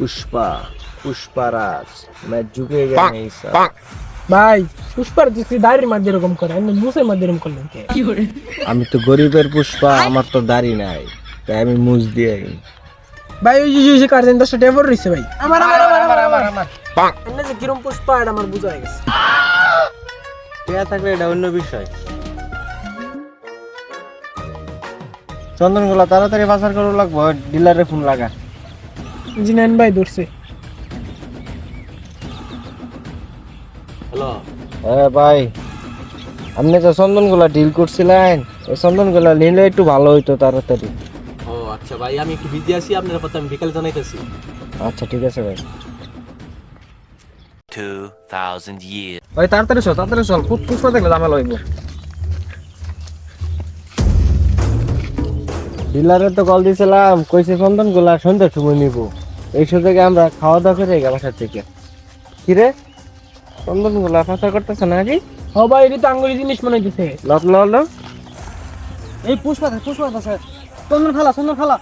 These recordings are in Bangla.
पुष्पा पुष्पाराज मैं झुकेगा नहीं साला। ভাই পুষ্পার দিছি দাড়ির মধ্যে এরকম করে আমি মুসের মধ্যে এরকম করলেন কে আমি তো গরিবের পুষ্পা আমার তো দাড়ি নাই তাই আমি মুজ দিয়ে ভাই ওই যে কার্ডেন 10 টাকা পড়ে রইছে ভাই আমার এনে যে কিরম পুষ্পা এটা আমার বুঝা গেছে টিয়া থাকলে এটা অন্য বিষয়। চন্দনগুলা তাড়াতাড়ি বাজার করে লাগবো, ডিলারে ফোন লাগা। জিনান ভাই দূরছে হ্যালো। হ্যাঁ ভাই, আপনি যে চন্দনগুলা ডিল করছিলেন এই চন্দনগুলা নিলে একটু ভালো হইতো তাড়াতাড়ি। ও আচ্ছা ভাই, আমি একটু বিজি আছি, আপনার কথা আমি বিকালে জানাইতেছি। আচ্ছা ঠিক আছে ভাই। 2000 years. ভাই তাড়াতাড়ি চল, পুষ্পা দেখলে ঝামেলা হইব। ডিলারে তো কল দিছিলাম, কইছে চন্দনগুলা সন্ধ্যার সময় নিব। এই সুযোগে আমরা খাওয়া দাওয়া করে বাসার থেকে। কিরে চন্দনগুলা পাচার করতেছে নাকি? ও ভাই এটা তো আঙ্গুলি জিনিস মনে হইতেছে ল এই পুষ্পা আছে চন্দন খালা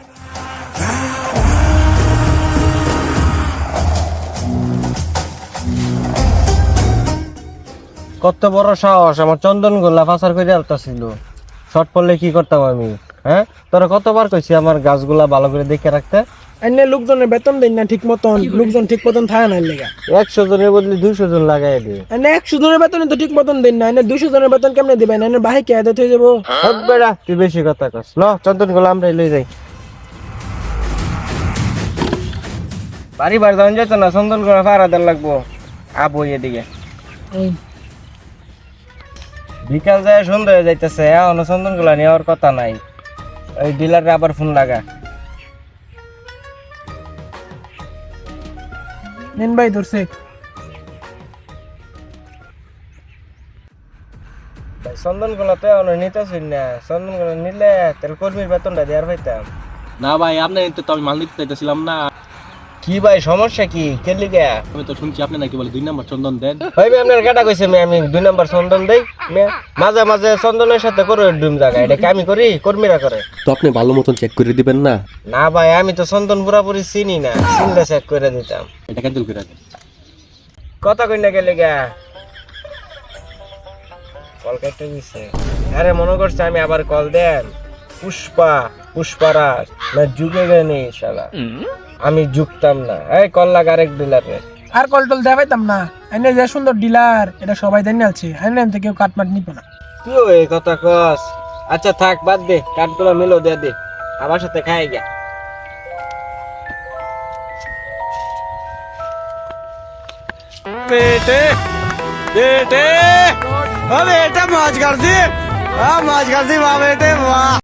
কত বড় সাহস, আমার চন্দনগুলা পাচার করে আলতাছিল। শর্ট পড়লে কি করতাম আমি? হ্যাঁ, তোরা কতবার কইছি আমার গাছগুলা ভালো করে দেখে রাখতে। এনে লোকজনের বেতন দেন না ঠিক মতন, লোকজন ঠিক মতন থাকে না লেগা 100 জনের বদলে 200 জন লাগাই দিয়ে। এনে 100 জনের বেতন তো ঠিক মতন দেন না, এনে 200 জনের বেতন কেমনে দিবেন? এনে বাহি কে আদত হয়ে যাবো। হক বেড়া, তুই বেশি কথা কস। ল চন্দনগুলা আমরাই লই যাই। বাড়ি যাওয়া যেত না, চন্দনগুলা ভাড়া দেন লাগবো। আবো এদিকে বিকাল যায় সন্ধ্যা হয়ে যাইতেছে, এখনো চন্দনগুলা নেওয়ার কথা নাই। ওই ডিলারে আবার ফোন লাগা। নেন ভাই ধরছে চন্দনগুলা তো এখনো নিতেছি না, চন্দনগুলা নিলে তাহলে কর্মীর বেতনটা দেওয়ার পাইতাম। না ভাই, আপনার তো আমি মাল নিতে চাইতেছিলাম না। কি ভাই সমস্যা কি? কে লিগা? আমি তো শুনছি আপনি নাকি বলে 2 নম্বর চন্দন দেন। ভাই আপনার কাটা কইছে আমি 2 নাম্বার চন্দন দেই। মাঝে মাঝে চন্দনের সাথে করে ডুম জায়গা, এটা কি আমি করি? কর্মীরা করে। তো আপনি ভালো মতন চেক করে দিবেন না? না ভাই, আমি তো চন্দন পুরাপুরি চিনি না, চিনলে চেক করে দিতাম। এটা ক্যান্সেল করে দেন। কথা কই না গেলে গা কল কেটে দিছে। আরে মনে করছে আমি আবার কল দেন। পুষ্পারাজ না যুগে গেনি শালা, আমি যুগতাম না। এই কল লাগা আরেক ডিলারে। আর কল টল দেখাইতাম না, এনে যে সুন্দর ডিলার এটা সবাই জানি আছে, এনে থেকে কেউ কাটমাট নিব না। কি এই কথা কস? আচ্ছা থাক, বাদ দে, কাঠগুলো মিলো দে আমার সাথে খাই গা। बेटे बेटे मौज कर दी वाह बेटे वाह।